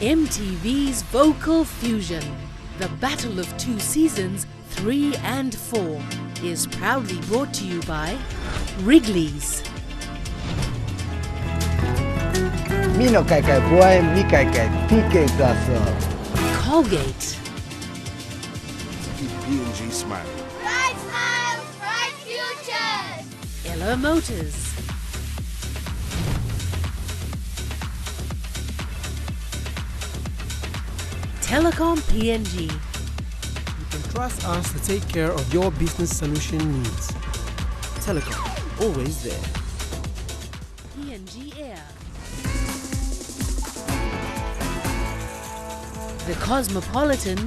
MTV's Vocal Fusion, the Battle of Two Seasons 3 and 4, is proudly brought to you by Wrigley's, Mino kai kai boy, mi kai kai, PK plus. Colgate, Keep P&G smiling. Bright smiles, bright futures! Ella Motors, Telecom PNG, You can trust us to take care of your business solution needs. Telecom, always there. PNG Air, The Cosmopolitan,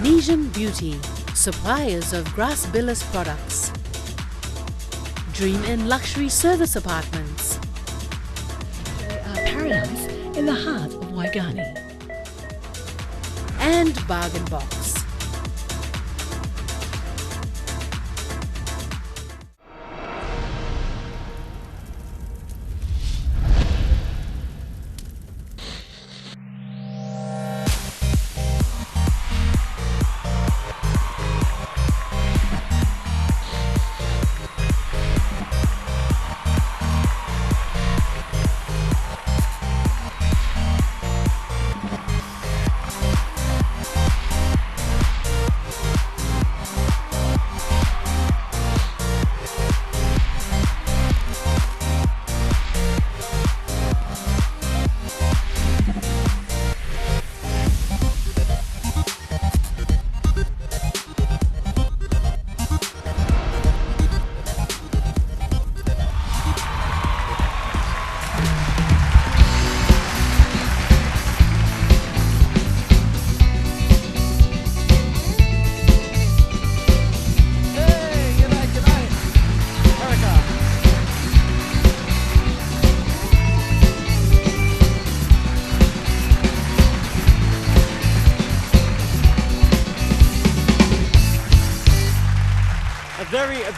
Nijam Beauty, suppliers of Grass Billis products, Dream Inn Luxury Service Apartments, Our paradise in the heart of Waigani. and Bargain Box.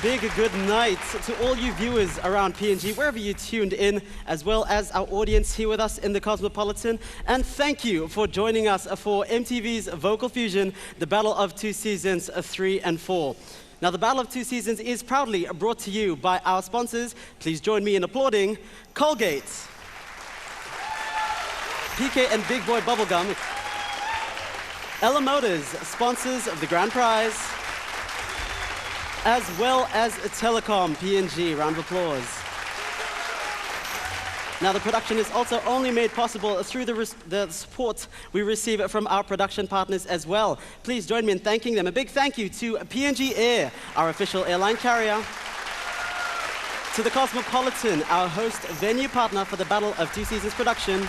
Big good night to all you viewers around PNG, wherever you tuned in, as well as our audience here with us in the Cosmopolitan. And thank you for joining us for MTV's Vocal Fusion, the Battle of Two Seasons 3 and 4. Now, the Battle of Two Seasons is proudly brought to you by our sponsors. Please join me in applauding Colgate, PK and Big Boy Bubblegum, Ella Motors, sponsors of the grand prize, as well as Telecom PNG. Round of applause. Now, the production is also only made possible through the support we receive from our production partners as well. Please join me in thanking them. A big thank you to PNG Air, our official airline carrier, to the Cosmopolitan, our host venue partner for the Battle of Two Seasons production,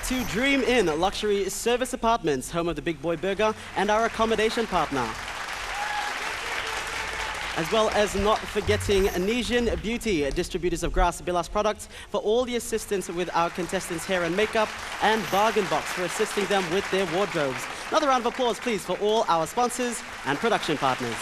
to Dream Inn Luxury Service Apartments, home of the Big Boy Burger, and our accommodation partner. As well as not forgetting Nijam Beauty, distributors of Grass Billis products, for all the assistance with our contestants' hair and makeup, and Bargain Box for assisting them with their wardrobes. Another round of applause, please, for all our sponsors and production partners.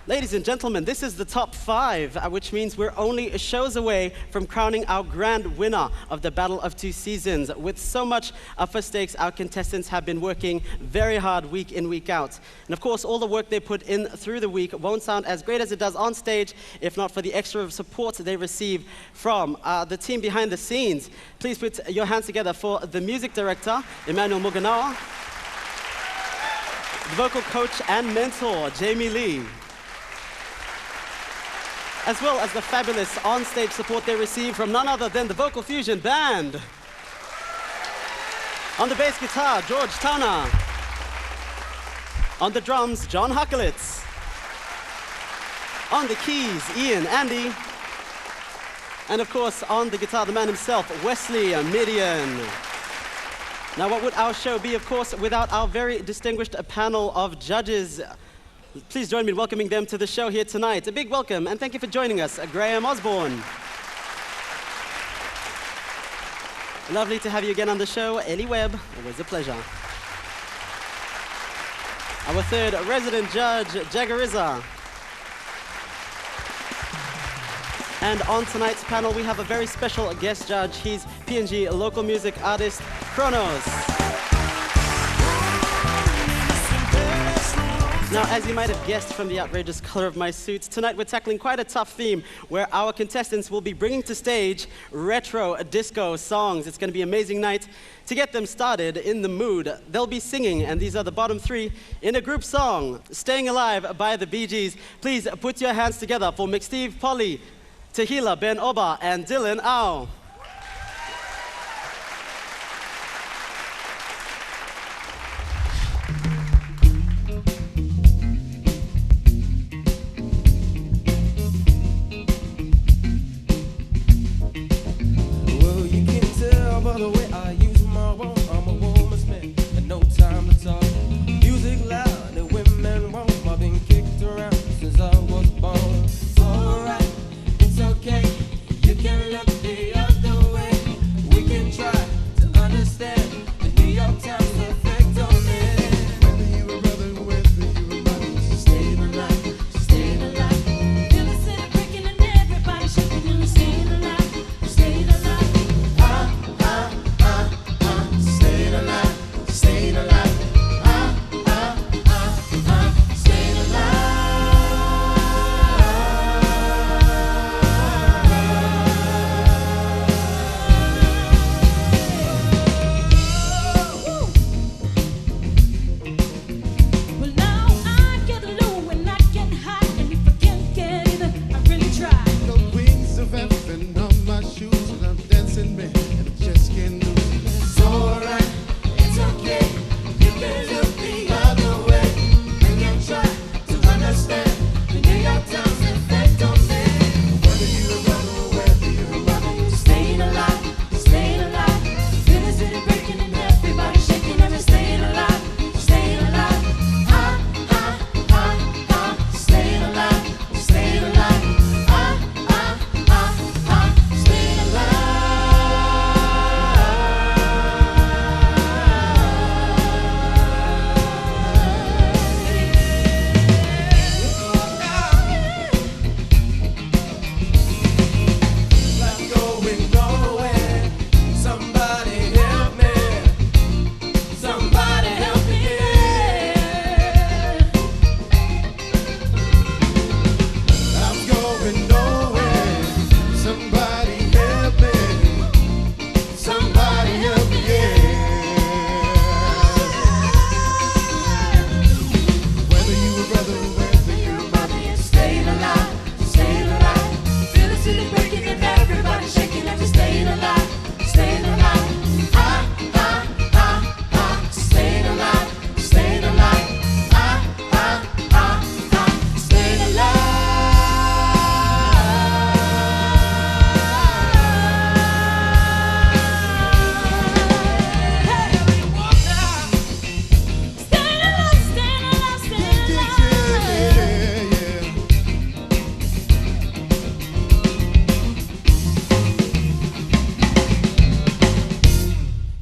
Ladies and gentlemen, this is the top 5, which means we're only shows away from crowning our grand winner of the Battle of Two Seasons. With so much for stakes, our contestants have been working very hard week in, week out. And of course, all the work they put in through the week won't sound as great as it does on stage if not for the extra support they receive from the team behind the scenes. Please put your hands together for the music director, Emmanuel Muganawa, the vocal coach and mentor, Jamie Lee, as well as the fabulous on-stage support they receive from none other than the Vocal Fusion Band. On the bass guitar, George Tana. On the drums, John Huckelitz. On the keys, Ian Andy. And of course, on the guitar, the man himself, Wesley Midian. Now, what would our show be, of course, without our very distinguished panel of judges? Please join me in welcoming them to the show here tonight. A big welcome, and thank you for joining us, Graham Osborne. Lovely to have you again on the show, Ellie Webb. Always a pleasure. Our third resident judge, Jagariza. And on tonight's panel, we have a very special guest judge. He's PNG local music artist, Kronos. Now, as you might have guessed from the outrageous color of my suit, tonight we're tackling quite a tough theme where our contestants will be bringing to stage retro disco songs. It's going to be an amazing night. To get them started in the mood, they'll be singing, and these are the bottom three, in a group song, Staying Alive by the Bee Gees. Please put your hands together for McSteve Polly, Tahila Ben Oba, and Dylan Au. Well, you can tell by the way I use my phone. I'm a woman's man, and no time to talk. Music loud, and women won't. I've been kicked around since I was born. Alright, it's okay. You can look the other way. We can try to understand the New York Times effect on it. Whether you a brother, whether you a mother, staying alive, staying alive. Feel the city breaking and everybody shaking and staying alive, staying alive. Staying alive, staying alive. Staying alive. Well, now I get low and I get high, and if I can't get it, I really try. No wings of heaven on my shoes, and I'm dancing, man, and I just can't lose. It's alright, it's okay. You can look the other way. We can try to understand the New York Times effect on me. Whether you a brother or whether you a mother, Staying alive, staying alive. Feel the city breaking and everybody shaking and we're staying alive, staying alive. Staying alive, staying alive. Staying alive. Going nowhere. Somebody help me. Somebody help me. I'm going nowhere. Somebody help me. Somebody help me, yeah. Whether you a brother or whether you a mother, Staying alive, staying alive. Feel the city breaking and everybody shaking and we're staying alive, staying alive. Staying alive, staying alive. Staying alive. Staying alive, staying alive, staying alive. yeah, yeah.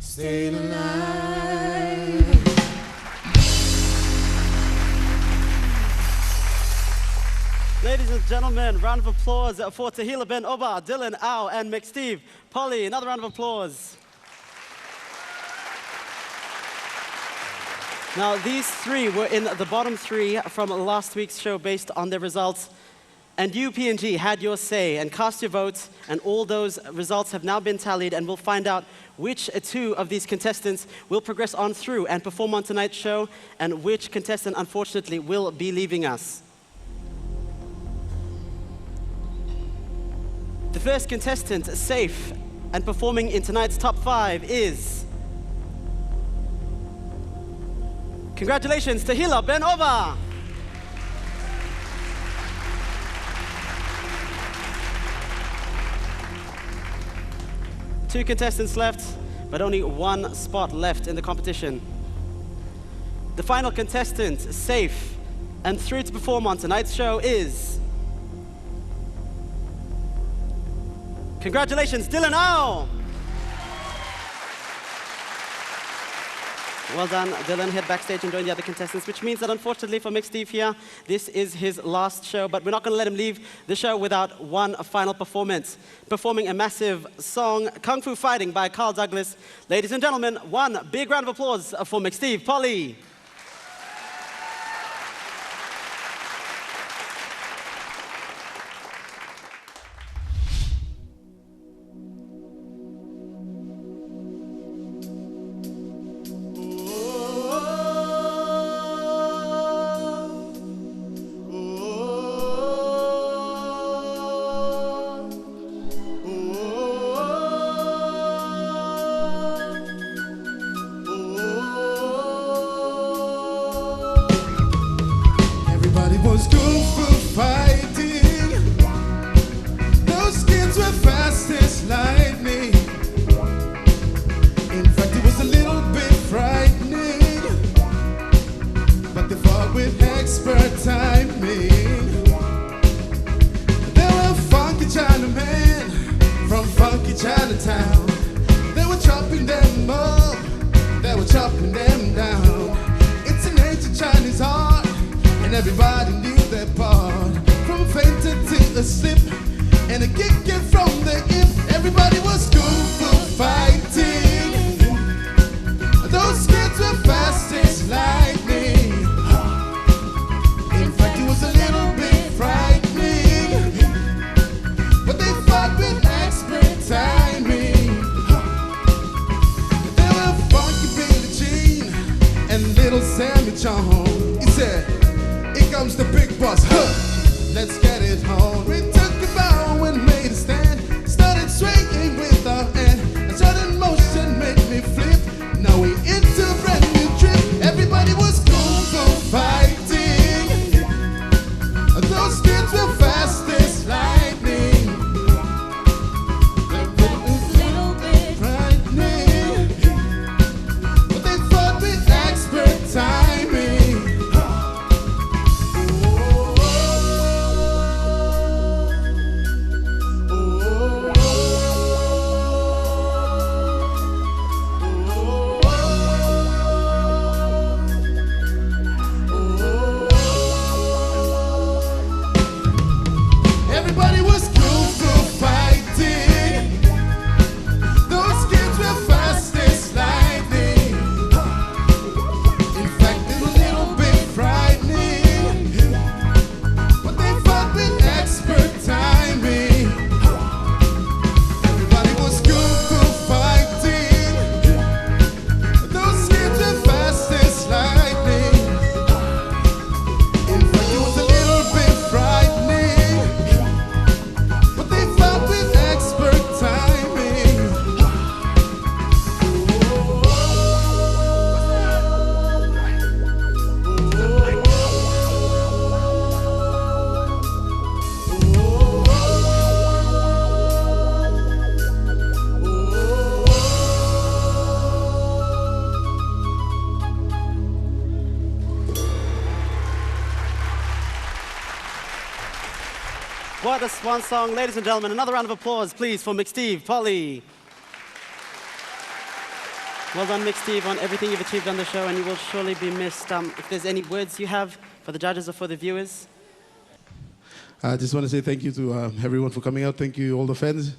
Staying alive. Ladies and gentlemen, round of applause for Tahila Ben Oba, Dylan Au, and McSteve Polly. Another round of applause. Now, these three were in the bottom three from last week's show based on their results. And you, PNG, had your say and cast your votes, and all those results have now been tallied, and we'll find out which two of these contestants will progress on through and perform on tonight's show, and which contestant, unfortunately, will be leaving us. The first contestant, safe and performing in tonight's top 5 is... Congratulations, Tahila Ben Oba! Two contestants left, but only one spot left in the competition. The final contestant, safe and through to perform on tonight's show is... Congratulations, Dylan Au! Well done, Dylan. Head backstage and join the other contestants, which means that unfortunately for Mix Steve here, this is his last show, but we're not going to let him leave the show without one final performance. Performing a massive song, Kung Fu Fighting by Carl Douglas. Ladies and gentlemen, one big round of applause for Mix Steve. Polly. Everybody was kung fu fighting. Those kids were fast as lightning. In fact, it was a little bit frightening, but they fought with expert timing. They were funky Chinamen from funky Chinatown. They were chopping them up, they were chopping them down. It's an ancient Chinese art, and everybody knew their part. From a fainted to a slip, and a kick it from the hip. Everybody was kung fu fighting. Those kids were fast as lightning. In fact, it was a little bit frightening, but they fought with expert timing. They were funky Billie Jean and little Sammy John. He said, "Here comes the big boss, huh? Let's get it on." We took a bow and made a stand, started swinging with our hand. A sudden motion made me flip. Now we into a brand new trip. Everybody was kung fu fighting. Those kids were fast as lightning. They were a little bit frightening, but they fought with expert timing. Everybody was kung fu fighting. Those kids were fast as lightning. In fact, they were a little bit frightening, but they fought with expert timing. Everybody was kung fu fighting. Those kids were fast as lightning. In fact, it was a little bit frightening, but they fought with expert timing. What a swan song. Ladies and gentlemen, another round of applause, please, for Mix Steve. Polly. Well done, Mix Steve, on everything you've achieved on the show, and you will surely be missed. If there's any words you have for the judges or for the viewers. I just want to say thank you to everyone for coming out. Thank you, all the fans.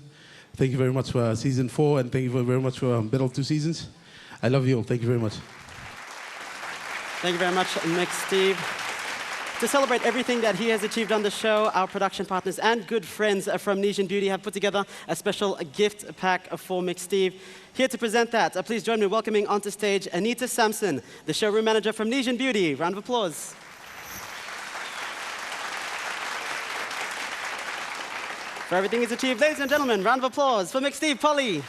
Thank you very much for season 4, and thank you very much for Battle of 2 Seasons. I love you all. Thank you very much. Thank you very much, Mix Steve. To celebrate everything that he has achieved on the show, our production partners and good friends from Nesian Beauty have put together a special gift pack for Mix Steve. Here to present that, please join me welcoming onto stage Anita Sampson, the showroom manager from Nesian Beauty. Round of applause. For everything he's achieved, ladies and gentlemen, round of applause for Mix Steve. Polly.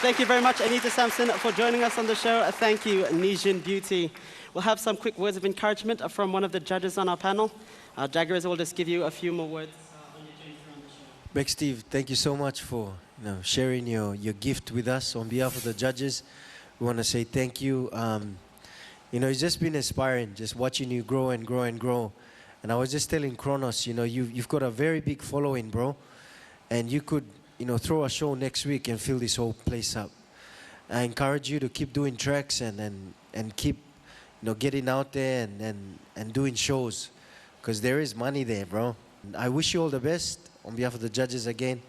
Thank you very much, Anita Sampson, for joining us on the show. Thank you, Nesian Beauty. We'll have some quick words of encouragement from one of the judges on our panel. Jaggers will just give you a few more words on your journey around the show. Beck Steve, thank you so much for sharing your gift with us. On behalf of the judges, we want to say thank you. It's just been inspiring, just watching you grow and grow and grow. And I was just telling Kronos, you've got a very big following, bro. And you could, throw a show next week and fill this whole place up. I encourage you to keep doing tracks and keep, getting out there and doing shows, because there is money there, bro. I wish you all the best on behalf of the judges again.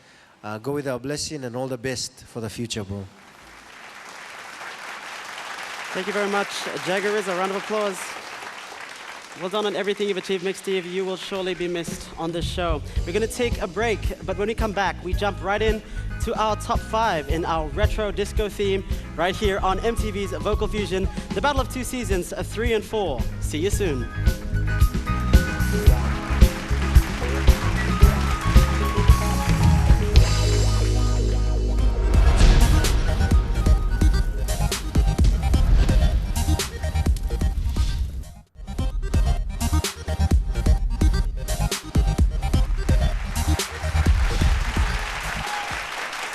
Go with our blessing and all the best for the future, bro. Thank you very much, Jagger. A round of applause. Well done on everything you've achieved, Mix Steve. You will surely be missed on this show. We're going to take a break, but when we come back, we jump right in to our top 5 in our retro disco theme right here on MTV's Vocal Fusion, the Battle of Two Seasons, 3 and 4. See you soon.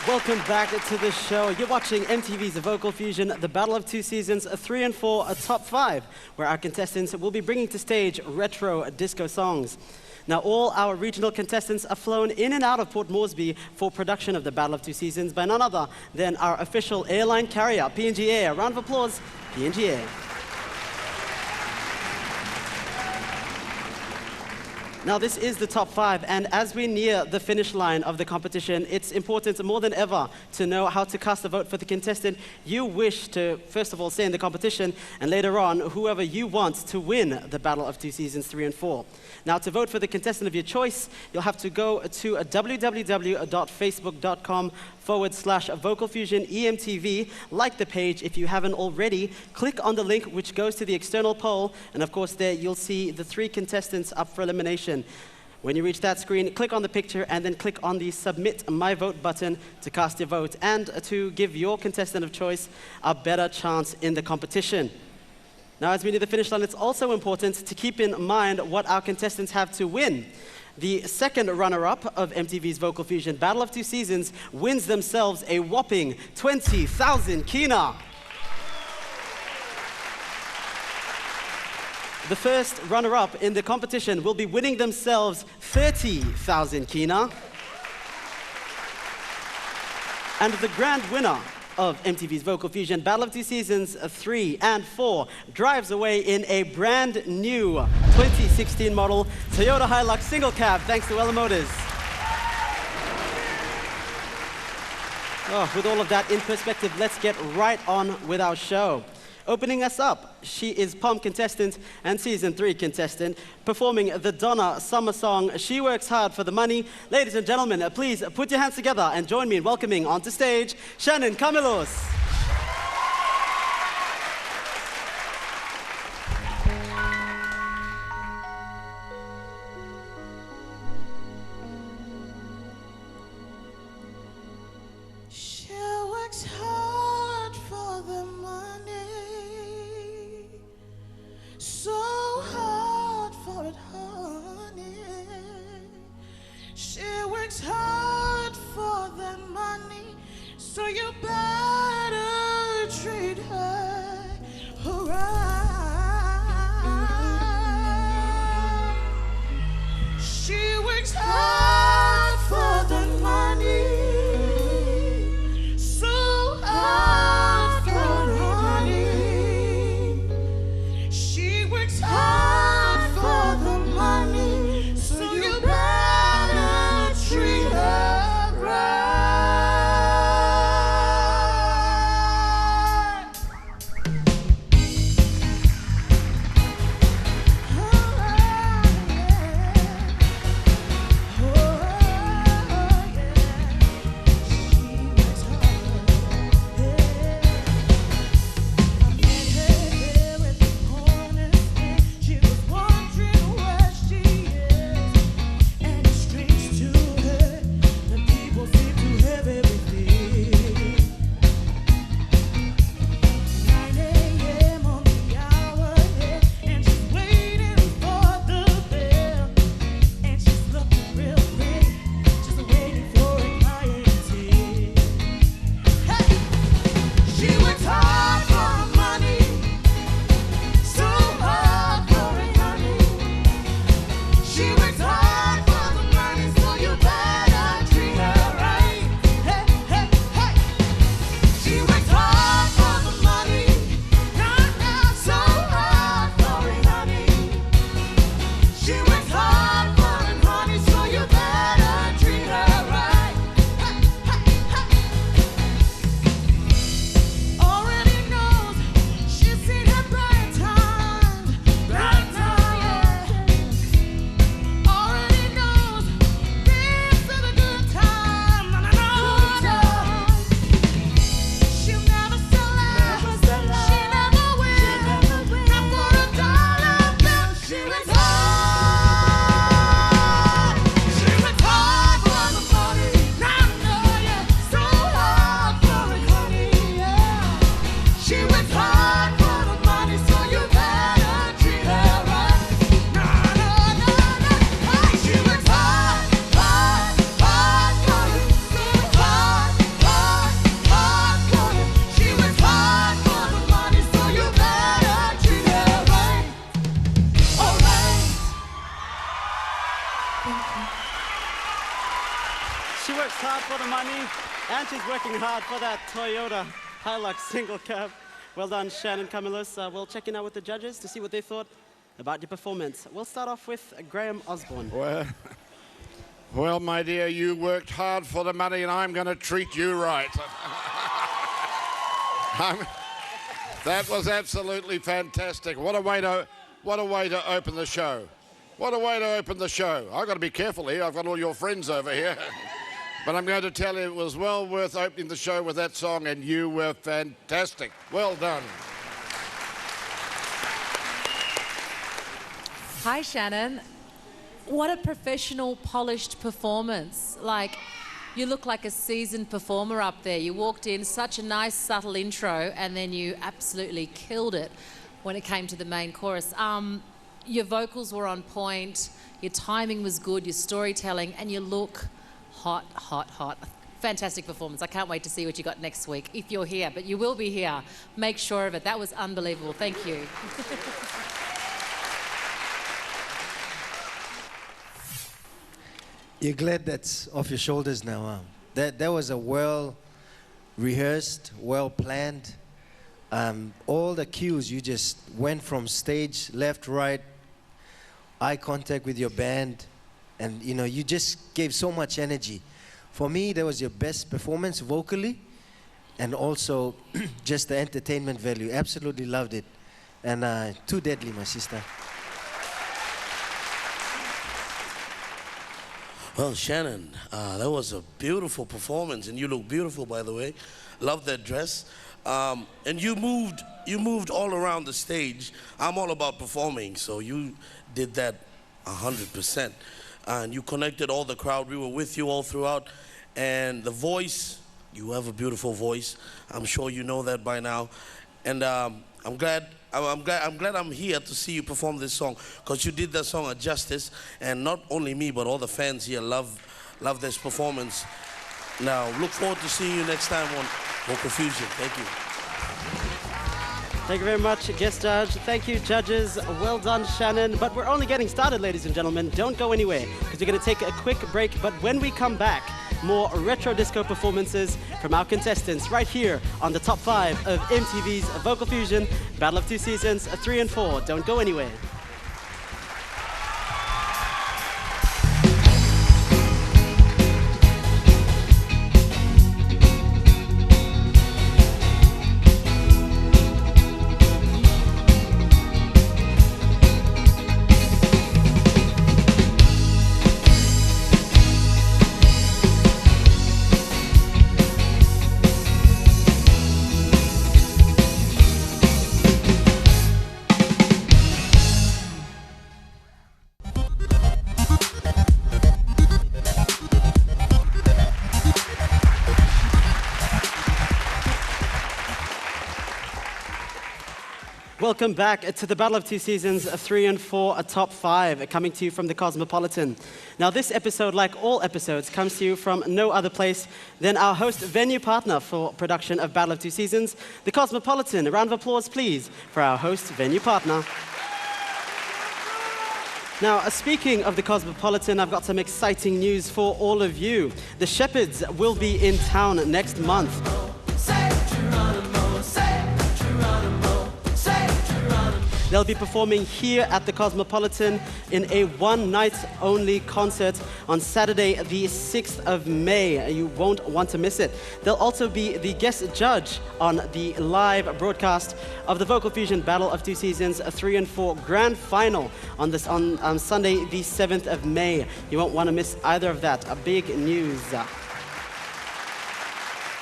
Welcome back to the show. You're watching MTV's Vocal Fusion, the Battle of Two Seasons, 3 and 4, a top 5, where our contestants will be bringing to stage retro disco songs. Now, all our regional contestants are flown in and out of Port Moresby for production of the Battle of Two Seasons by none other than our official airline carrier, PNG Air. A round of applause, PNG Air. Now, this is the top 5, and as we near the finish line of the competition, it's important more than ever to know how to cast a vote for the contestant you wish to, first of all, stay in the competition, and later on, whoever you want to win the Battle of Two Seasons 3 and 4. Now, to vote for the contestant of your choice, you'll have to go to www.facebook.com/Vocal Fusion EMTV. Like the page if you haven't already. Click on the link which goes to the external poll, and of course there you'll see the 3 contestants up for elimination. When you reach that screen, click on the picture and then click on the Submit My Vote button to cast your vote and to give your contestant of choice a better chance in the competition. Now, as we near the finish line, it's also important to keep in mind what our contestants have to win. The second runner-up of MTV's Vocal Fusion, Battle of Two Seasons, wins themselves a whopping 20,000 kina. The first runner-up in the competition will be winning themselves 30,000 kina. And the grand winner of MTV's Vocal Fusion, Battle of Two Seasons 3 and 4, drives away in a brand new 2016 model Toyota Hilux single cab, thanks to Ella Motors. Oh, with all of that in perspective, let's get right on with our show. Opening us up, she is POM contestant and Season 3 contestant, performing the Donna summer song, She Works Hard for the Money. Ladies and gentlemen, please put your hands together and join me in welcoming onto stage, Shannon Camilos. She works hard for the money, and she's working hard for that Toyota Hilux single cab. Well done, Shannon Camillus. We'll check in now with the judges to see what they thought about your performance. We'll start off with Graham Osborne. Well, my dear, you worked hard for the money, and I'm going to treat you right. That was absolutely fantastic. What a way to open the show. What a way to open the show. I've got to be careful here. I've got all your friends over here. But I'm going to tell you, it was well worth opening the show with that song, and you were fantastic. Well done. Hi, Shannon. What a professional, polished performance. Like, you look like a seasoned performer up there. You walked in, such a nice, subtle intro, and then you absolutely killed it when it came to the main chorus. Your vocals were on point, your timing was good, your storytelling, and you look hot, hot, hot. Fantastic performance. I can't wait to see what you got next week, if you're here, but you will be here. Make sure of it. That was unbelievable. Thank you. You're glad that's off your shoulders now, huh? That was a well-rehearsed, well-planned. All the cues, you just went from stage, left, right, eye contact with your band, and you just gave so much energy. For me, that was your best performance vocally, and also just the entertainment value. Absolutely loved it. And too deadly, my sister. Well, Shannon, that was a beautiful performance, and you look beautiful, by the way. Love that dress. And you moved all around the stage. I'm all about performing, so you did that 100%. And you connected all the crowd. We were with you all throughout. And the voice, you have a beautiful voice. I'm sure you know that by now. And I'm glad I'm here to see you perform this song, because you did that song a justice, and not only me, but all the fans here love this performance. Now, look forward to seeing you next time on Vocal Fusion. Thank you. Thank you very much, guest judge. Thank you, judges. Well done, Shannon. But we're only getting started, ladies and gentlemen. Don't go anywhere, because we're going to take a quick break. But when we come back, more retro disco performances from our contestants right here on the top 5 of MTV's Vocal Fusion Battle of Two Seasons 3 and 4. Don't go anywhere. Welcome back to the Battle of Two Seasons 3 and 4, a top 5, coming to you from the Cosmopolitan. Now, this episode, like all episodes, comes to you from no other place than our host venue partner for production of Battle of Two Seasons, the Cosmopolitan. A round of applause, please, for our host venue partner. Now, speaking of the Cosmopolitan, I've got some exciting news for all of you. The Shepherds will be in town next month. They'll be performing here at the Cosmopolitan in a one-night-only concert on Saturday, the 6th of May. You won't want to miss it. They'll also be the guest judge on the live broadcast of the Vocal Fusion Battle of Two Seasons 3 and 4 Grand Final on Sunday, the 7th of May. You won't want to miss either of that. A big news.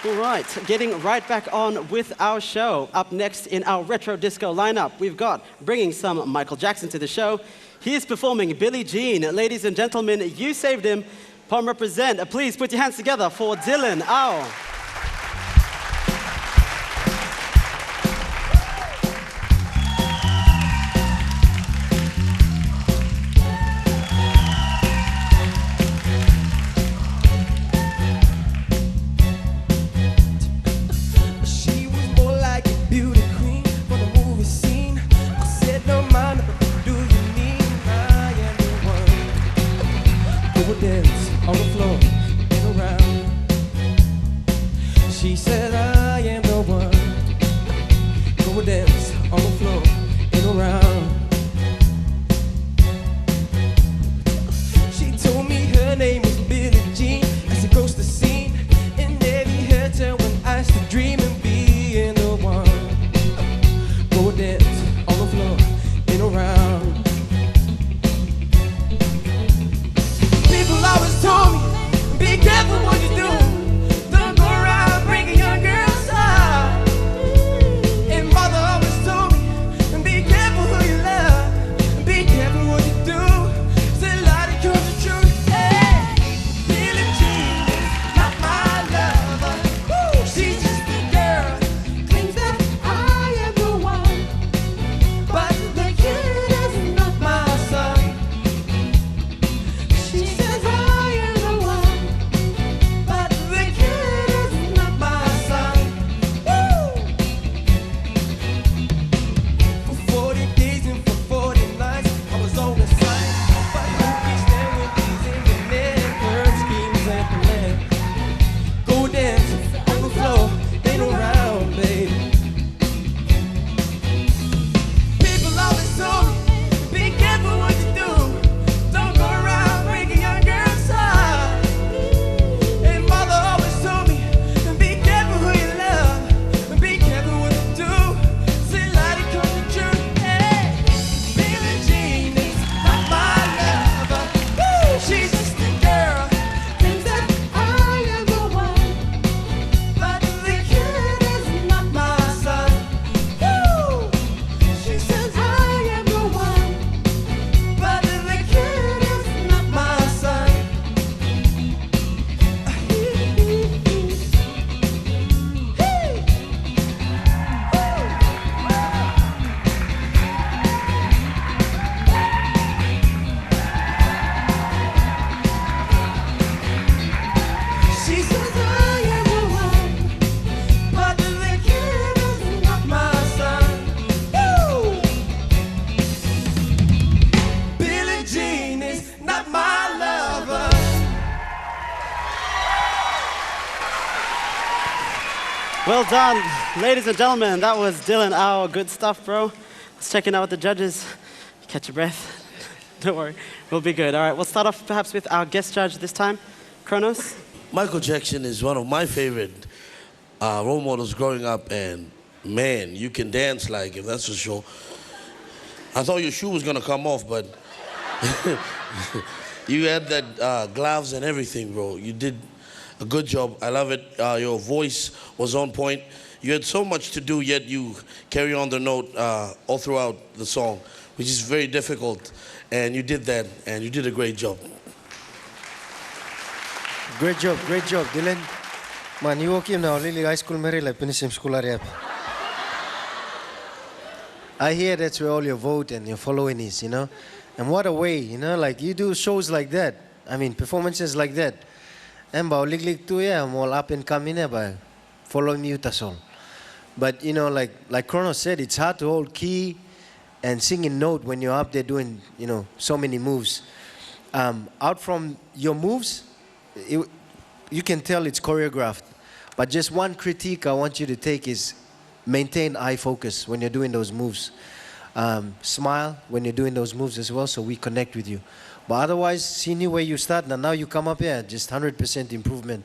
All right, getting right back on with our show. Up next in our retro disco lineup, we've got bringing some Michael Jackson to the show. He is performing Billie Jean. Ladies and gentlemen, you saved him. POM represent. Please put your hands together for Dylan Au. Go dance on the floor and around. She said I am the one. Go dance on the floor and around. She told me her name was Billie Jean as she goes to scene, and every hair turn when I start dreaming being the one. Go dance on the floor and around. People always told me, be careful what you do. Don't go around breaking your girl's heart. And mother always told me, be careful who you love. Be careful what you do. Say a lie that comes the truth. Hey, Billie Jean is not my lover. Woo, she's just a girl. Claims that I am the one. But the kid is not my son. She says I am the one, but the kid is not my son. Woo! For 40 days and for 40 nights, I was on the side. But who can stand when he's in the net? Heard schemes at the land. Go dance on the floor, ain't around, baby. People always told me, be careful what you do. Don't go around breaking your girl's heart. And mother always told me, be careful who you love. Be careful what you do. Say lie that comes the truth. Hey, Billie Jean is not my lover. Woo, she's just a girl. Thinks that I am the one. But the kid is not my son. Woo, she says I am the one. But the kid is not my son. She says I am the one. But the kid is not my son. Woo! Billie Jean is not my lover. Well done, ladies and gentlemen. That was Dylan Au. Good stuff, bro. Let's check in out with the judges. Catch your breath. Don't worry, we'll be good. All right, we'll start off perhaps with our guest judge this time, Kronos. Michael Jackson is one of my favorite role models growing up, and man, you can dance like him, that's for sure. I thought your shoe was gonna come off, but you had that gloves and everything, bro. You did a good job. I love it. Your voice was on point. You had so much to do, yet you carry on the note all throughout the song, which is very difficult. And you did that, and you did a great job. Great job, Dylan. Man, you walk in now, Lily High School, Maryland, Penisim School area. I hear that's where all your vote and your following is, you know? And what a way, you know, like you do shows like that. I mean, performances like that. And about lig too, yeah, I'm all up and coming by following you, tasol. But, you know, like Kronos said, it's hard to hold key and sing in note when you're up there doing, you know, so many moves. Out from your moves, you can tell it's choreographed. But just one critique I want you to take is maintain eye focus when you're doing those moves. Smile when you're doing those moves as well, so we connect with you. But otherwise, seeing you where you start, and now you come up here, just 100% improvement.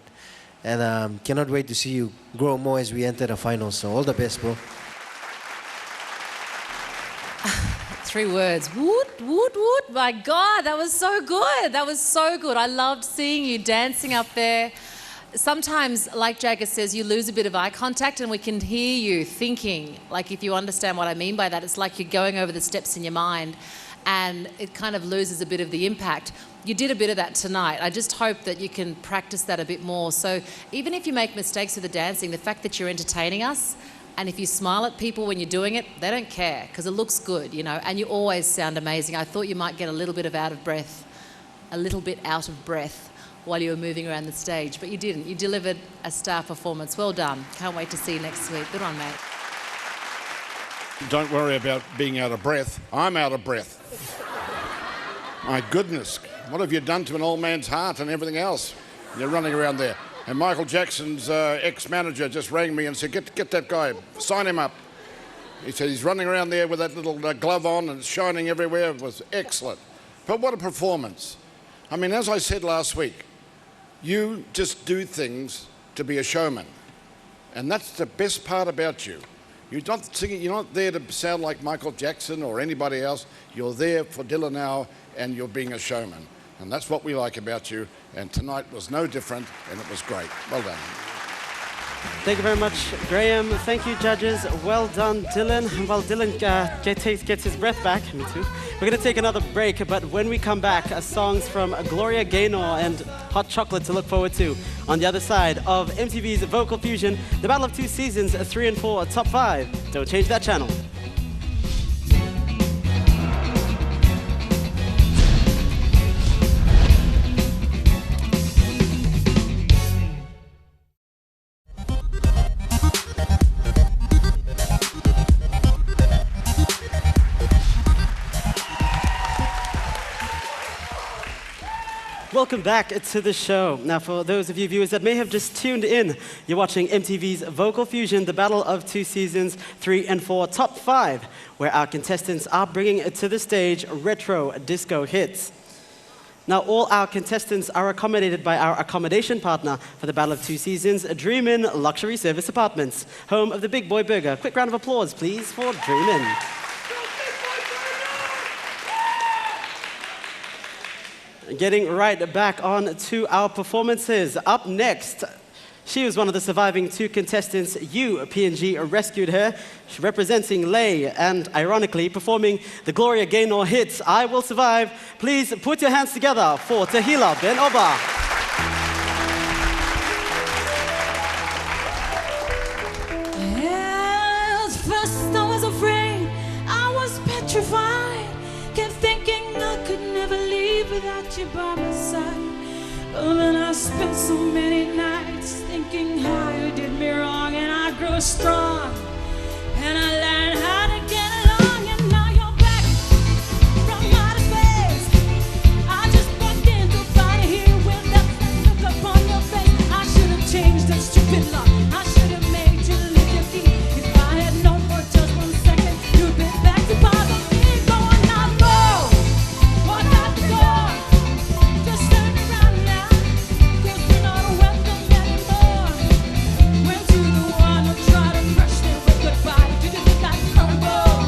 And cannot wait to see you grow more as we enter the finals. So all the best, bro. 3 words. Woot, woot, woot. My God, that was so good. That was so good. I loved seeing you dancing up there. Sometimes, like Jagger says, you lose a bit of eye contact and we can hear you thinking. Like, if you understand what I mean by that, it's like you're going over the steps in your mind and it kind of loses a bit of the impact. You did a bit of that tonight. I just hope that you can practice that a bit more. So even if you make mistakes with the dancing, the fact that you're entertaining us, and if you smile at people when you're doing it, they don't care because it looks good, you know, and you always sound amazing. I thought you might get a little bit out of breath while you were moving around the stage, but you didn't. You delivered a star performance. Well done. Can't wait to see you next week. Good on, mate. Don't worry about being out of breath. I'm out of breath. My goodness. What have you done to an old man's heart and everything else? You're running around there. And Michael Jackson's ex-manager just rang me and said, get that guy, sign him up. He said he's running around there with that little glove on and it's shining everywhere. It was excellent. But what a performance. I mean, as I said last week, you just do things to be a showman. And that's the best part about you. You're not singing, you're not there to sound like Michael Jackson or anybody else. You're there for Dylan now and you're being a showman. And that's what we like about you. And tonight was no different and it was great. Well done. Thank you very much, Graham. Thank you, judges. Well done, Dylan. While Dylan gets his breath back, me too, we're going to take another break. But when we come back, songs from Gloria Gaynor and Hot Chocolate to look forward to. On the other side of MTV's Vocal Fusion, the Battle of Two Seasons, 3 and 4, Top 5. Don't change that channel. Welcome back to the show. Now, for those of you viewers that may have just tuned in, you're watching MTV's Vocal Fusion, the Battle of Two Seasons, 3 and 4, Top 5, where our contestants are bringing to the stage retro disco hits. Now, all our contestants are accommodated by our accommodation partner for the Battle of Two Seasons, Dream Inn Luxury Service Apartments, home of the Big Boy Burger. Quick round of applause, please, for Dream Inn. Getting right back on to our performances. Up next, she was one of the surviving two contestants. P&G rescued her, representing Lay, and ironically performing the Gloria Gaynor hits, I Will Survive. Please put your hands together for Tahila Ben Oba. Yes, first I was afraid, I was petrified, kept thinking I could never leave without you by my side. But then I spent so many nights thinking how you did me wrong, and I grew strong, and I learned how to get along, and now you're back from outer space. I just walked in to find you here with that look upon your face. I should have changed that stupid lock. I should have made you leave your key. If I had known for just 1 second, you'd been back to bother me. Going out, no, what not the door. Just turn around now, 'cause we're not welcome anymore. Went to the one who tried to crush me with goodbye. Did you think I'd crumble?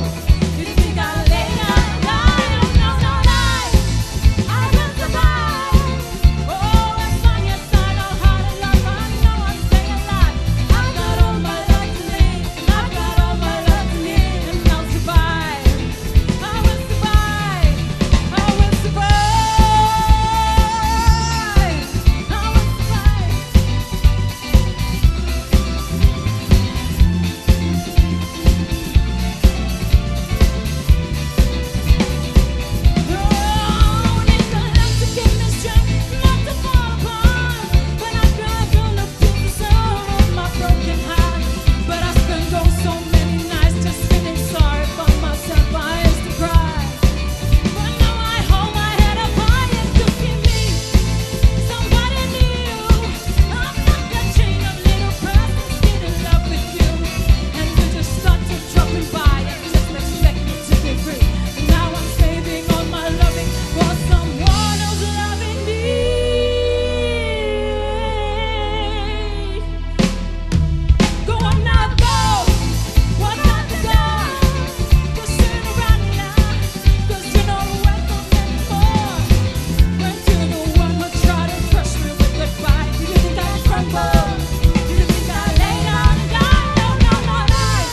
Did you think I'd lay down and die? No, no, lie. I will survive. Oh, it's on your side, know how to love. I know I'm staying alive. I've got all my life to live. I've got all my life to live, and I'll survive. I will survive. I will survive. I will survive. Oh, need the love to give me strength, not to fall apart. When I cry, don't look to the sound of my broken heart. But I spent so many nights just feeling sorry for myself. I used to cry, but now I hold my head up high and you see me, somebody new. I'm not that chain of little persons still in love with you, and you just start to dropping by and just expect me to be free. And now I'm saving all my loving for someone who's loving me. Go on now, go. What not the door? Just turn around now, 'cause you're not welcome anymore. Went to the one who tried to crush me with goodbye. Did you think I'd crumble? Did you think I'd lay down and die? No, no, no, lie.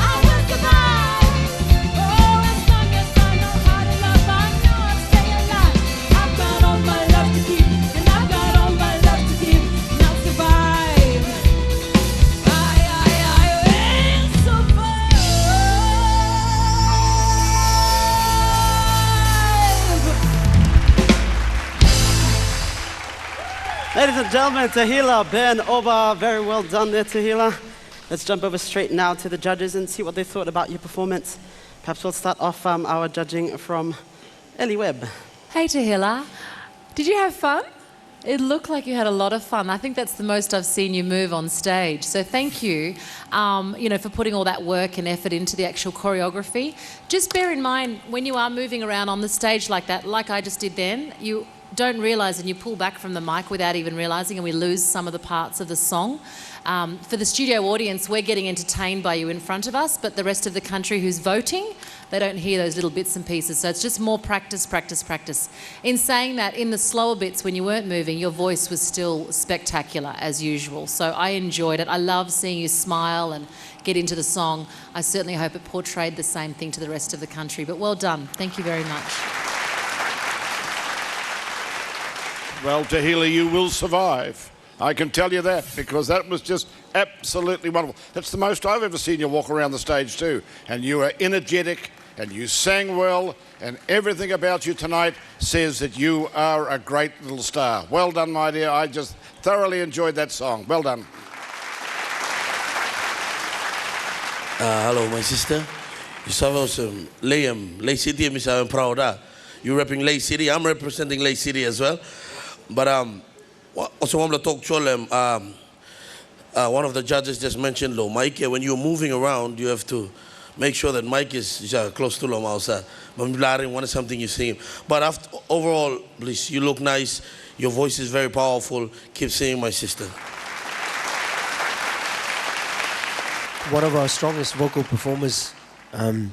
I will survive. Oh, it's on your side, know how to love. I know I'm staying alive. I've got all my love to keep, and I've got all my love to give, and I'll survive. I will survive. Ladies and gentlemen, Tahila Ben Oba. Very well done there, Tahila. Let's jump over straight now to the judges and see what they thought about your performance. Perhaps we'll start off our judging from Ellie Webb. Hey, Tahila. Did you have fun? It looked like you had a lot of fun. I think that's the most I've seen you move on stage. So thank you, for putting all that work and effort into the actual choreography. Just bear in mind, when you are moving around on the stage like that, like I just did then, you don't realise and you pull back from the mic without even realising, and we lose some of the parts of the song. For the studio audience, we're getting entertained by you in front of us, but the rest of the country who's voting, they don't hear those little bits and pieces. So it's just more practice, practice, practice. In saying that, in the slower bits when you weren't moving, your voice was still spectacular as usual. So I enjoyed it. I love seeing you smile and get into the song. I certainly hope it portrayed the same thing to the rest of the country. But well done. Thank you very much. Well, Tahila, you will survive. I can tell you that, because that was just absolutely wonderful. That's the most I've ever seen you walk around the stage too. And you are energetic, and you sang well, and everything about you tonight says that you are a great little star. Well done, my dear. I just thoroughly enjoyed that song. Well done. Hello, my sister. You saw awesome. Lay City, I'm proud. You're repping Lay City. I'm representing Lay City as well. But also want to talk to one of the judges just mentioned, Lo, Mike, when you're moving around, you have to make sure that Mike is close to Lo Mausa. But something you sing. But overall, please, you look nice. Your voice is very powerful. Keep singing, my sister. One of our strongest vocal performers. I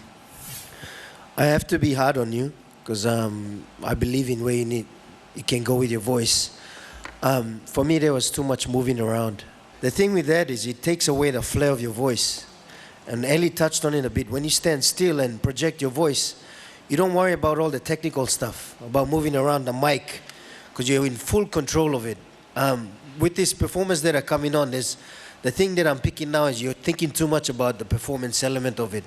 have to be hard on you, because I believe in where you can go with your voice. For me, there was too much moving around. The thing with that is it takes away the flair of your voice. And Ellie touched on it a bit. When you stand still and project your voice, you don't worry about all the technical stuff, about moving around the mic, because you're in full control of it. With these performers that are coming on, the thing that I'm picking now is you're thinking too much about the performance element of it.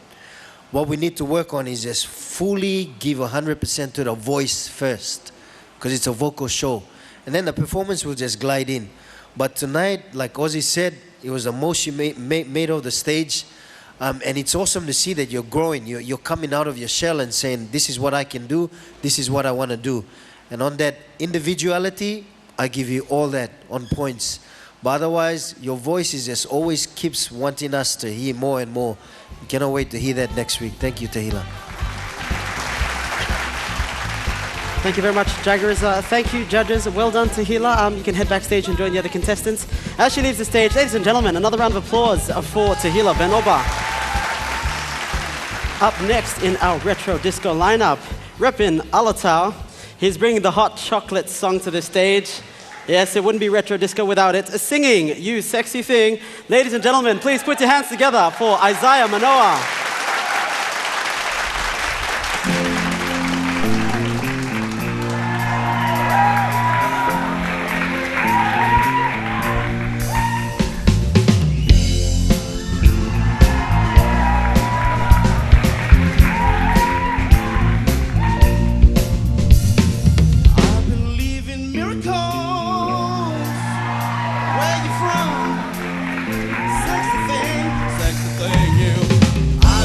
What we need to work on is just fully give 100% to the voice first, because it's a vocal show. And then the performance will just glide in. But tonight, like Ozzy said, it was the most you made of the stage. And it's awesome to see that you're growing. You're coming out of your shell and saying, this is what I can do. This is what I want to do. And on that individuality, I give you all that on points. But otherwise, your voice is just always keeps wanting us to hear more and more. We cannot wait to hear that next week. Thank you, Tahila. Thank you very much, Jaggers. Thank you, judges. Well done, Tahila. You can head backstage and join the other contestants. As she leaves the stage, ladies and gentlemen, another round of applause for Tahila Benoba. Up next in our retro disco lineup, reppin' Alatau. He's bringing the hot chocolate song to the stage. Yes, it wouldn't be retro disco without it. Singing, You Sexy Thing. Ladies and gentlemen, please put your hands together for Isaiah Manoa. I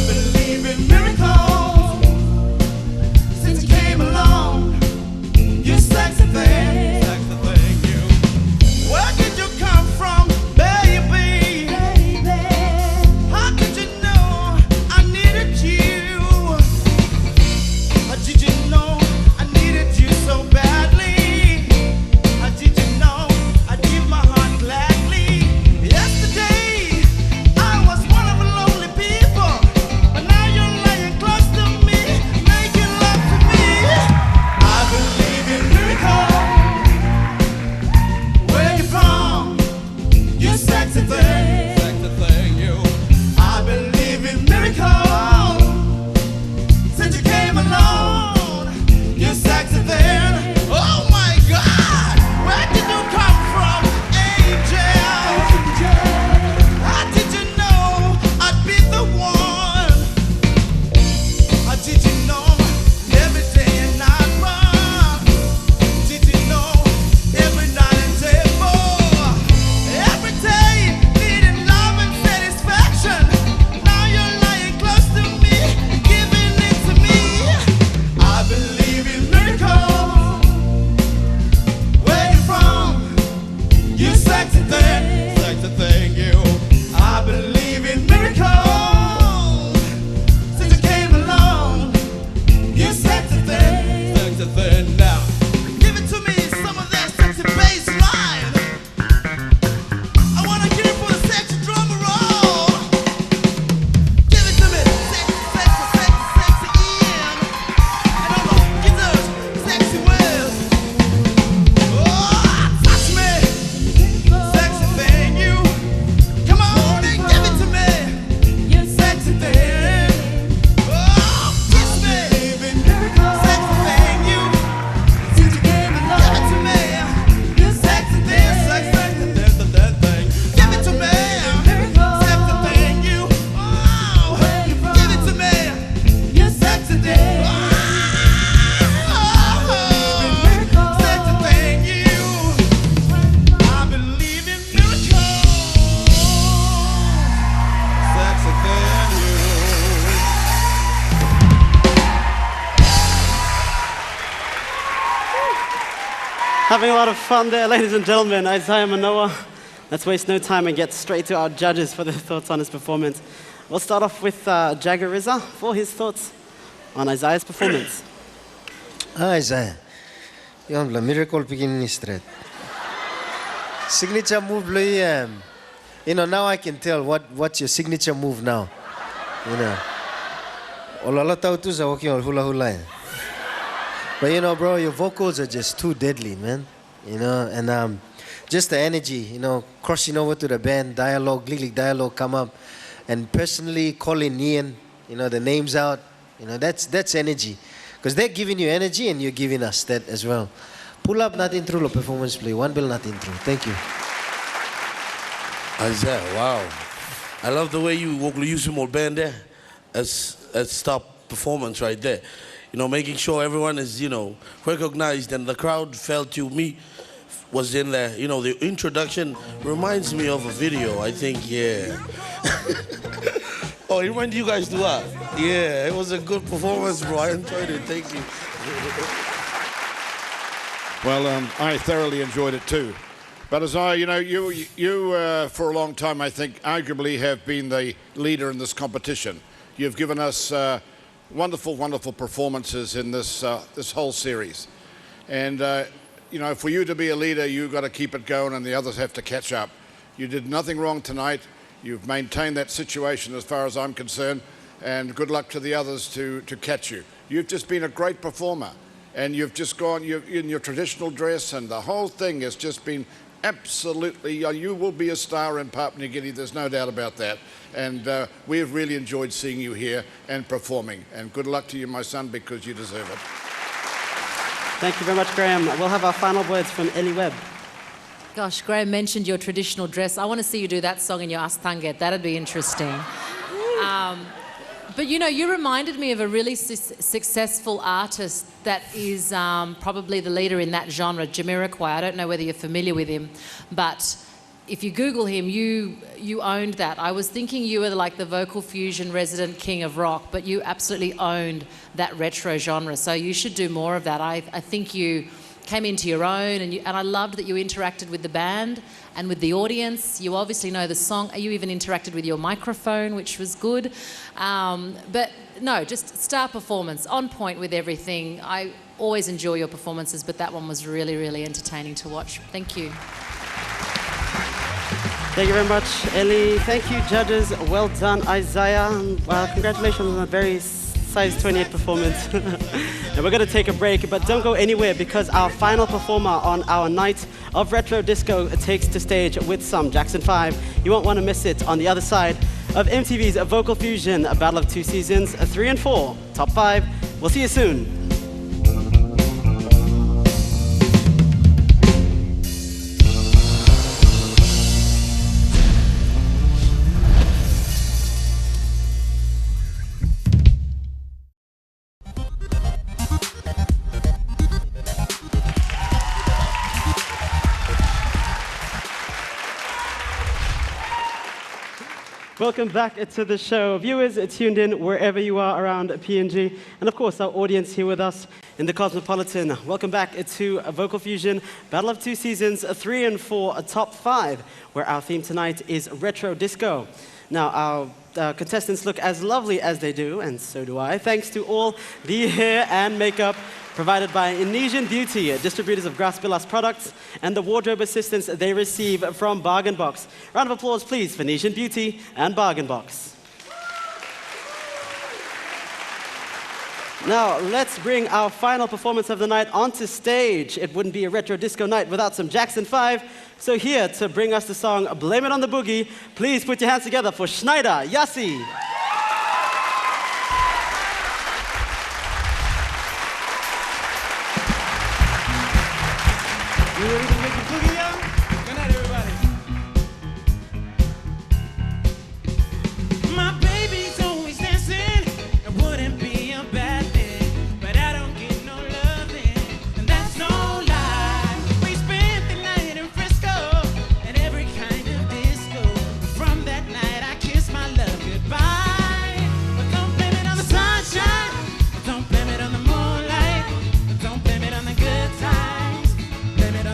Having a lot of fun there, ladies and gentlemen. Isaiah Manoa. Let's waste no time and get straight to our judges for their thoughts on his performance. We'll start off with Jagger Rizza for his thoughts on Isaiah's performance. Isaiah, you have a miracle beginning straight. Signature move, you know, now I can tell what's your signature move now. You know. Olala tau tu sa walking on hula hula. But you know, bro, your vocals are just too deadly, man. You know, and just the energy, you know, crossing over to the band, dialogue, dialogue come up, and personally calling Ian, you know, the names out, you know, that's energy. Because they're giving you energy and you're giving us that as well. Pull up not intro lo performance play, one bill not intro. Thank you. Isaiah, wow. I love the way you use your band there as top performance right there. You know, making sure everyone is, you know, recognized and the crowd felt me was in there. You know, the introduction reminds me of a video, I think, yeah. Oh, it reminded you guys to what? Yeah, it was a good performance, bro. I enjoyed it, thank you. Well, I thoroughly enjoyed it too. But Isaiah, you know, you for a long time, I think, arguably have been the leader in this competition. You've given us wonderful, wonderful performances in this whole series. And, you know, for you to be a leader, you've got to keep it going and the others have to catch up. You did nothing wrong tonight. You've maintained that situation as far as I'm concerned. And good luck to the others to catch you. You've just been a great performer. And you've just gone in your traditional dress, and the whole thing has just been absolutely, you will be a star in Papua New Guinea, there's no doubt about that. And we've really enjoyed seeing you here and performing. And good luck to you, my son, because you deserve it. Thank you very much, Graham. We'll have our final words from Ellie Webb. Gosh, Graham mentioned your traditional dress. I want to see you do that song in your Astanget. That'd be interesting. But you know, you reminded me of a really successful artist that is probably the leader in that genre, Jamiroquai. I don't know whether you're familiar with him, but if you Google him, you owned that. I was thinking you were like the vocal fusion resident king of rock, but you absolutely owned that retro genre. So you should do more of that. I think you came into your own, and I loved that you interacted with the band and with the audience. You obviously know the song. You even interacted with your microphone, which was good. But no, just star performance, on point with everything. I always enjoy your performances, but that one was really, really entertaining to watch. Thank you. Thank you very much, Ellie. Thank you, judges. Well done, Isaiah. Congratulations on a very size 28 performance. Now we're going to take a break, but don't go anywhere because our final performer on our night of retro disco takes to stage with some Jackson 5. You won't want to miss it on the other side of MTV's Vocal Fusion, a battle of 2 seasons, 3 and 4, top 5. We'll see you soon. Welcome back to the show. Viewers tuned in wherever you are around PNG, and of course our audience here with us in the Cosmopolitan. Welcome back to Vocal Fusion, Battle of 2 Seasons, 3 and 4, top 5, where our theme tonight is retro disco. Now our contestants look as lovely as they do, and so do I, thanks to all the hair and makeup provided by Indonesian Beauty, distributors of Grass Bilas products, and the wardrobe assistance they receive from Bargain Box. Round of applause, please, for Indonesian Beauty and Bargain Box. Now, let's bring our final performance of the night onto stage. It wouldn't be a retro disco night without some Jackson 5. So here to bring us the song Blame It on the Boogie, please put your hands together for Schneider Yassi. You ready to make a boogie, y'all? Good night, everybody. My baby's always dancing. It wouldn't be a bad thing, but I don't get no loving, and that's no lie. We spent the night in Frisco and every kind of disco. From that night, I kissed my love goodbye. But don't blame it on the sunshine. Don't blame it on the moonlight. Don't blame it on the good times. Blame it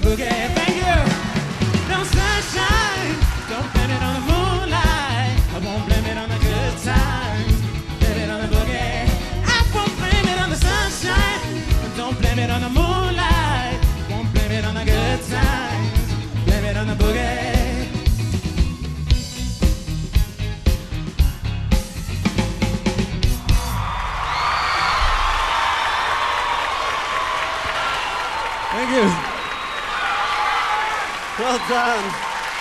boogie. Thank you. No sunshine, don't blame it on the moonlight. I won't blame it on the good times. Blame it on the boogie. I won't blame it on the sunshine. Don't blame it on the moonlight. Won't blame it on the good times. Blame it on the boogie. Thank you. Well done.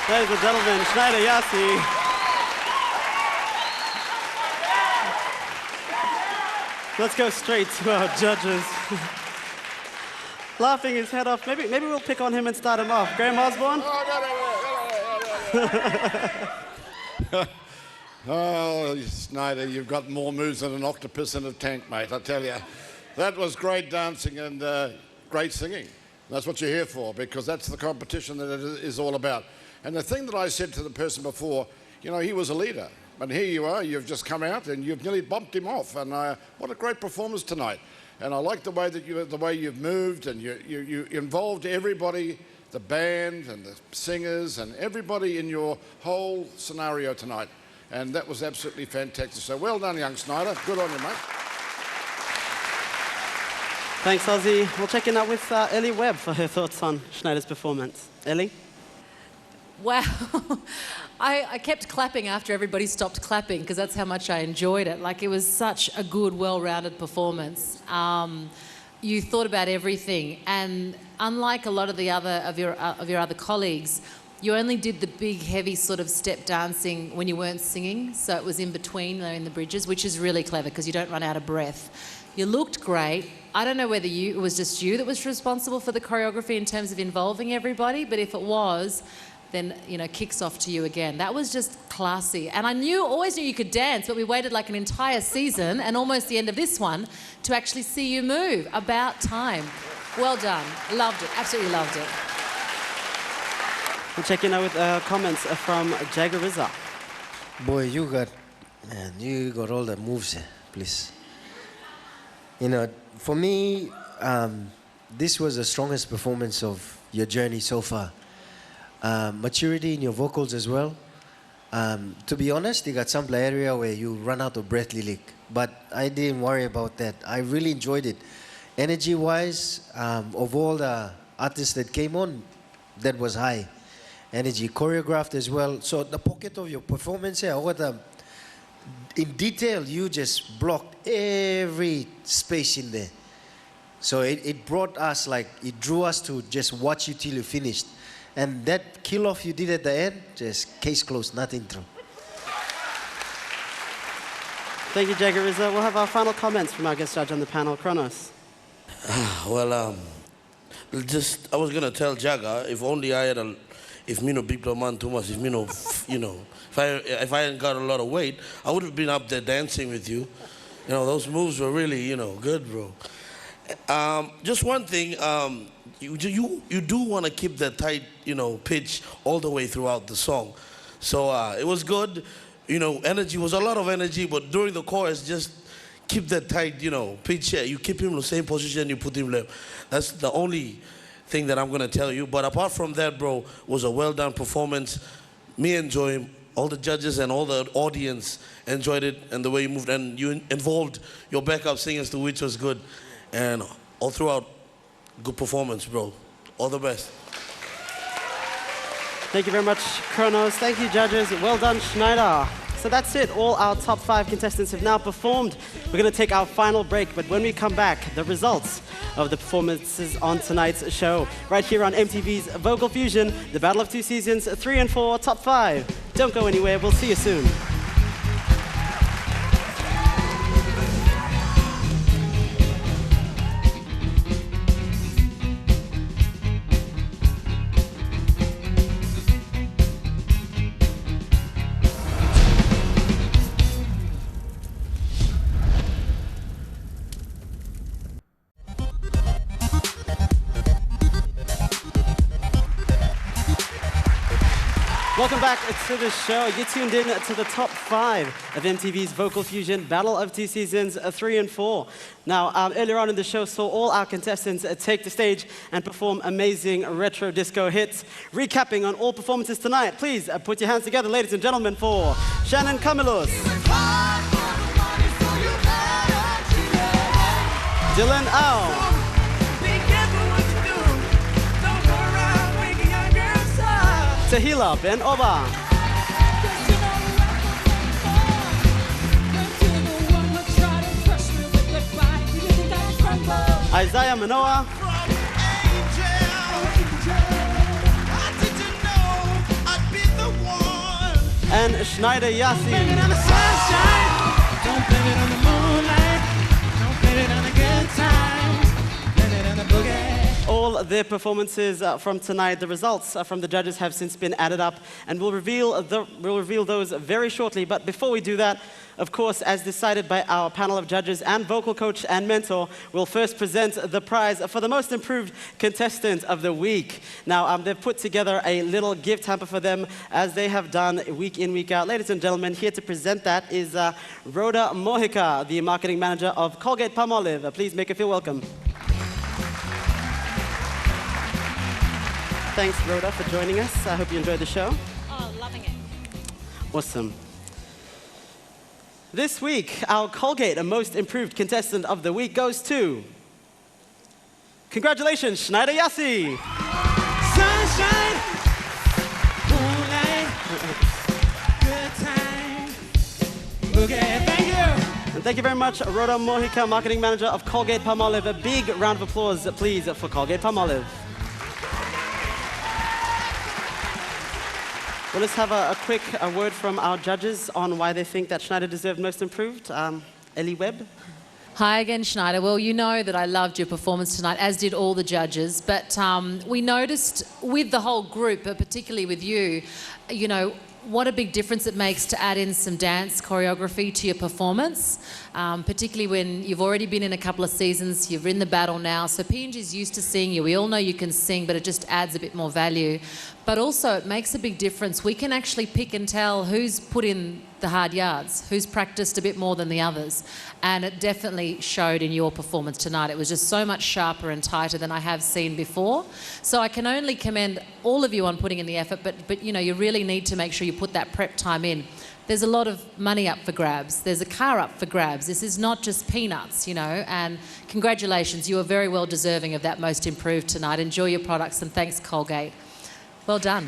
Ladies and gentlemen, Schneider Yassi. Let's go straight to our judges. Laughing his head off. Maybe we'll pick on him and start him off. Graham Osborne? Oh, Snyder, you've got more moves than an octopus in a tank, mate, I tell you. That was great dancing and great singing. That's what you're here for, because that's the competition that it is all about. And the thing that I said to the person before, you know, he was a leader. And here you are, you've just come out and you've nearly bumped him off. And what a great performance tonight. And I like the way that you've moved and you involved everybody, the band and the singers and everybody in your whole scenario tonight. And that was absolutely fantastic. So well done, young Snyder. Good on you, mate. Thanks, Ozzy. We'll check in now with Ellie Webb for her thoughts on Schneider's performance. Ellie? Wow. I kept clapping after everybody stopped clapping because that's how much I enjoyed it. Like, it was such a good, well-rounded performance. You thought about everything, and unlike a lot of the other of your other colleagues, you only did the big, heavy sort of step dancing when you weren't singing, so it was in between, in the bridges, which is really clever because you don't run out of breath. You looked great. I don't know whether it was just you that was responsible for the choreography in terms of involving everybody, but if it was, then, you know, kicks off to you again. That was just classy. And I always knew you could dance, but we waited like an entire season and almost the end of this one to actually see you move. About time. Well done. Loved it. Absolutely loved it. We'll check in now with comments from Jagger Rizza. Boy, you got all the moves, please. You know, for me, this was the strongest performance of your journey so far. Maturity in your vocals as well. To be honest, you got some area where you run out of breath, Lilik, but I didn't worry about that. I really enjoyed it. Energy-wise, of all the artists that came on, that was high. Energy, choreographed as well. So the pocket of your performance here, in detail, you just blocked every space in there. So it brought us, it drew us to just watch you till you finished. And that kill-off you did at the end, just case closed, nothing through. Thank you, Jagger Rizza. We'll have our final comments from our guest judge on the panel, Kronos. Well, I was going to tell Jagger, if only I had if me no big man too much, if me no, if I hadn't got a lot of weight, I would have been up there dancing with you. You know, those moves were really, good, bro. Just one thing, you do want to keep that tight, pitch all the way throughout the song. So it was good. Energy was a lot of energy, but during the chorus, just keep that tight, pitch. Yeah, you keep him in the same position, you put him left. That's the only thing that I'm going to tell you. But apart from that, bro, was a well-done performance. Me enjoy him. All the judges and all the audience enjoyed it and the way you moved. And you involved your backup singers too, which was good. And all throughout, good performance, bro. All the best. Thank you very much, Kronos. Thank you, judges. Well done, Schneider. So that's it. All our top 5 contestants have now performed. We're going to take our final break, but when we come back, the results of the performances on tonight's show, right here on MTV's Vocal Fusion, the Battle of Two Seasons 3 and 4, top 5. Don't go anywhere. We'll see you soon. Welcome back to the show. You tuned in to the top 5 of MTV's Vocal Fusion Battle of Two Seasons 3 and 4. Now, earlier on in the show, saw all our contestants take the stage and perform amazing retro disco hits. Recapping on all performances tonight, please put your hands together, ladies and gentlemen, for Shannon Camillus, Dylan Au, Tahila Ben Oba, Isaiah Manoa, and Schneider Yassi. Don't blame it on the moonlight. Don't blame it on the good times. Blame it on the boogie. All their performances from tonight, the results from the judges have since been added up, and we'll reveal those very shortly. But before we do that, of course, as decided by our panel of judges and vocal coach and mentor, we'll first present the prize for the most improved contestant of the week. Now, they've put together a little gift hamper for them, as they have done week in, week out. Ladies and gentlemen, here to present that is Rhoda Mojica, the marketing manager of Colgate-Palmolive. Please make her feel welcome. Thanks, Rhoda, for joining us. I hope you enjoyed the show. Oh, loving it. Awesome. This week, our Colgate Most Improved Contestant of the Week goes to... Congratulations, Schneider Yassi! Sunshine, moonlight, good time, boogie. Thank you. And thank you very much, Rhoda Mojica, marketing manager of Colgate-Palmolive. A big round of applause, please, for Colgate-Palmolive. Well, let's have a quick word from our judges on why they think that Schneider deserved Most Improved. Ellie Webb. Hi again, Schneider. Well, you know that I loved your performance tonight, as did all the judges. But we noticed with the whole group, but particularly with you, you know, what a big difference it makes to add in some dance choreography to your performance, particularly when you've already been in a couple of seasons, you're in the battle now, so PNG's used to seeing you. We all know you can sing, but it just adds a bit more value. But also, it makes a big difference. We can actually pick and tell who's put in the hard yards, who's practiced a bit more than the others. And it definitely showed in your performance tonight. It was just so much sharper and tighter than I have seen before. So I can only commend all of you on putting in the effort, but you know, you really need to make sure you put that prep time in. There's a lot of money up for grabs. There's a car up for grabs. This is not just peanuts, you know, and congratulations. You are very well deserving of that Most Improved tonight. Enjoy your products, and thanks, Colgate. Well done.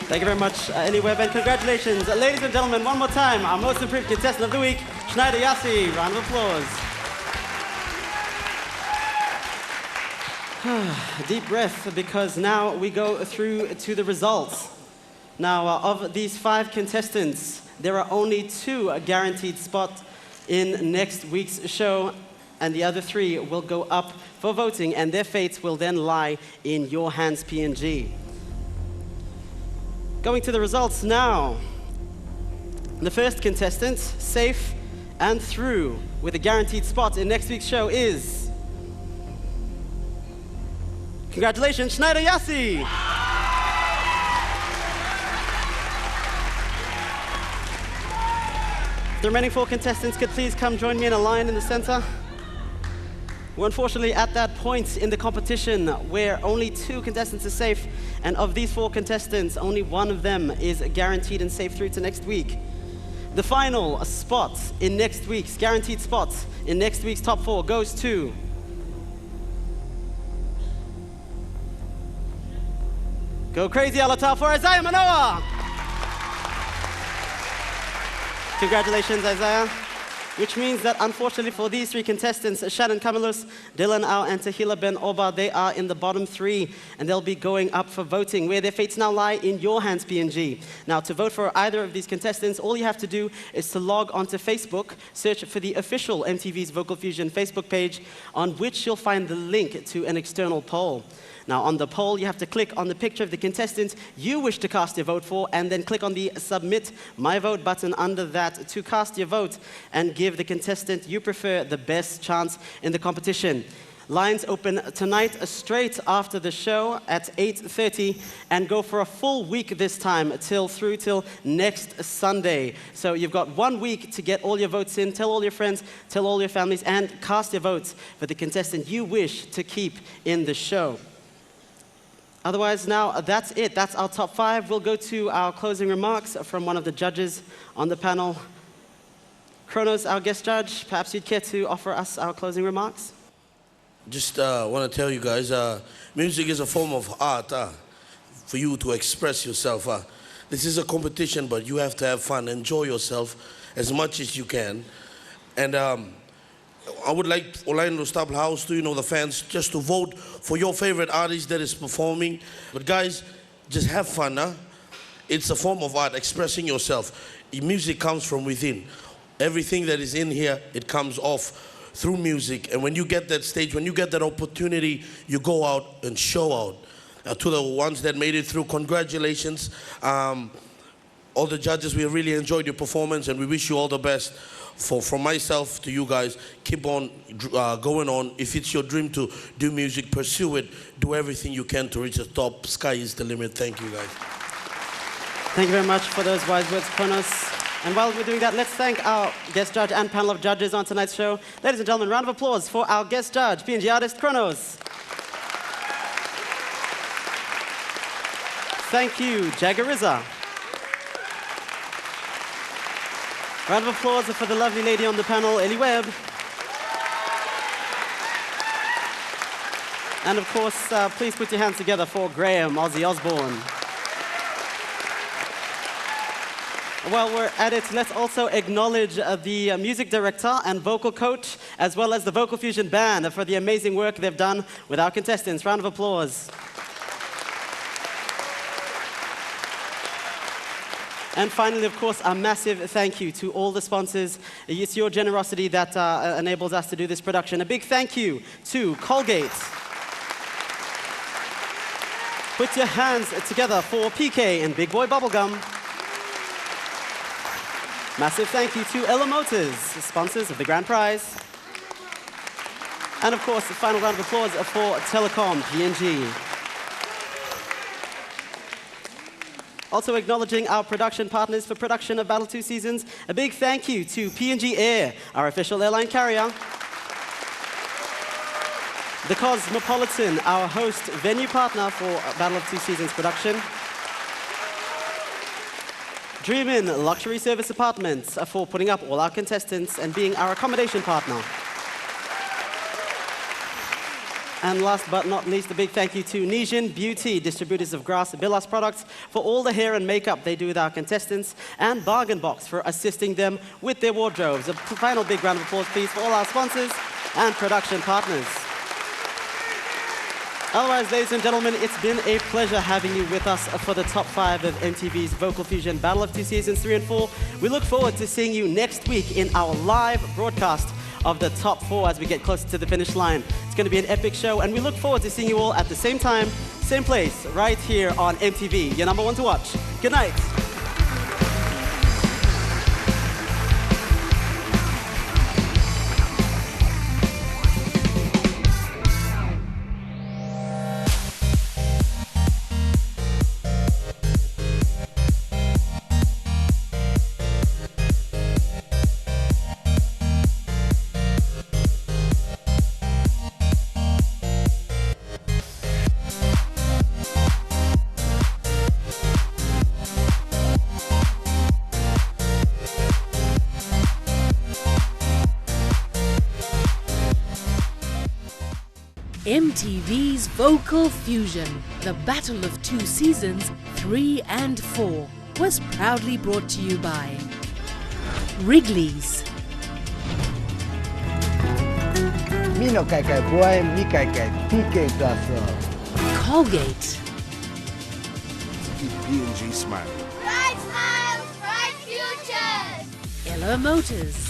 Thank you very much, Ellie Webb, and congratulations. Ladies and gentlemen, one more time, our Most Improved Contestant of the Week, Schneider Yassi. Round of applause. Deep breath, because now we go through to the results. Now, of these 5 contestants, there are only 2 guaranteed spots in next week's show, and the other 3 will go up for voting, and their fates will then lie in your hands, PNG. Going to the results now. The first contestant, safe and through with a guaranteed spot in next week's show is... Congratulations, Schneider Yassi! The remaining 4 contestants could please come join me in a line in the center. We're unfortunately at that point in the competition where only 2 contestants are safe, and of these 4 contestants, only 1 of them is guaranteed and safe through to next week. The final spot in next week's, guaranteed spot in next week's top 4 goes to... Go crazy, Alatar, for Isaiah Manoa! Congratulations, Isaiah. Which means that, unfortunately, for these 3 contestants, Shannon Camillus, Dylan Au, and Tahila Ben Oba, they are in the bottom 3, and they'll be going up for voting, where their fates now lie in your hands, PNG. Now, to vote for either of these contestants, all you have to do is to log onto Facebook, search for the official MTV's Vocal Fusion Facebook page, on which you'll find the link to an external poll. Now, on the poll, you have to click on the picture of the contestant you wish to cast your vote for, and then click on the Submit My Vote button under that to cast your vote and give the contestant you prefer the best chance in the competition. Lines open tonight straight after the show at 8:30 and go for a full week this time through till next Sunday. So you've got 1 week to get all your votes in. Tell all your friends, tell all your families, and cast your votes for the contestant you wish to keep in the show. Otherwise, now that's it. That's our top 5. We'll go to our closing remarks from one of the judges on the panel. Kronos, our guest judge, perhaps you'd care to offer us our closing remarks? Just want to tell you guys, music is a form of art for you to express yourself. This is a competition, but you have to have fun. Enjoy yourself as much as you can. And I would like Orlando Stable House, the fans, just to vote for your favorite artist that is performing. But guys, just have fun, It's a form of art, expressing yourself. Music comes from within. Everything that is in here, it comes off through music. And when you get that stage, when you get that opportunity, you go out and show out. To the ones that made it through, congratulations. All the judges, we really enjoyed your performance, and we wish you all the best. From myself to you guys, keep on going on. If it's your dream to do music, pursue it. Do everything you can to reach the top. Sky is the limit. Thank you, guys. Thank you very much for those wise words, Kronos. And while we're doing that, let's thank our guest judge and panel of judges on tonight's show. Ladies and gentlemen, round of applause for our guest judge, PNG artist Kronos. Thank you, Jagariza. Round of applause for the lovely lady on the panel, Ellie Webb. And of course, please put your hands together for Graham Ozzy Osborne. While we're at it, let's also acknowledge the music director and vocal coach, as well as the Vocal Fusion Band for the amazing work they've done with our contestants. Round of applause. And finally, of course, a massive thank you to all the sponsors. It's your generosity that enables us to do this production. A big thank you to Colgate. Put your hands together for PK and Big Boy Bubblegum. Massive thank you to Ella Motors, sponsors of the grand prize. And of course, a final round of applause for Telecom PNG. Also acknowledging our production partners for production of Battle 2 Seasons, a big thank you to PNG Air, our official airline carrier. The Cosmopolitan, our host venue partner for Battle of 2 Seasons production. Dream Inn Luxury Service Apartments for putting up all our contestants and being our accommodation partner. And last but not least, a big thank you to Nijin Beauty, distributors of Grass Billas products, for all the hair and makeup they do with our contestants, and Bargain Box for assisting them with their wardrobes. A final big round of applause, please, for all our sponsors and production partners. Otherwise, ladies and gentlemen, it's been a pleasure having you with us for the top 5 of MTV's Vocal Fusion Battle of 2 Seasons 3 and 4. We look forward to seeing you next week in our live broadcast of the top 4 as we get closer to the finish line. It's going to be an epic show, and we look forward to seeing you all at the same time, same place, right here on MTV, your number 1 to watch. Good night. MTV's Vocal Fusion, the Battle of 2 Seasons 3 and 4, was proudly brought to you by Wrigley's, Mino kai kai boy, mi kai kai PK Gaso. Colgate, Keep PNG smiling. Bright smiles, bright futures. Ella Motors,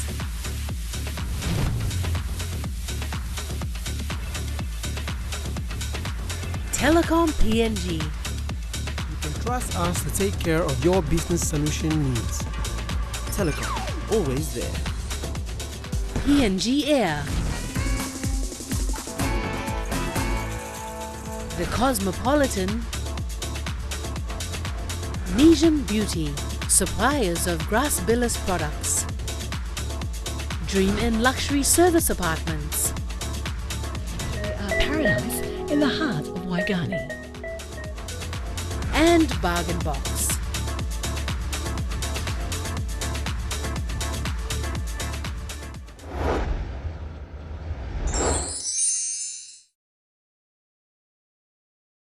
Telecom PNG. You can trust us to take care of your business solution needs. Telecom, always there. PNG Air, The Cosmopolitan, Nijam Beauty, suppliers of Grass Billis products, Dream Inn Luxury Service Apartments, Paradise in the heart of Waigani. and Bargain Box.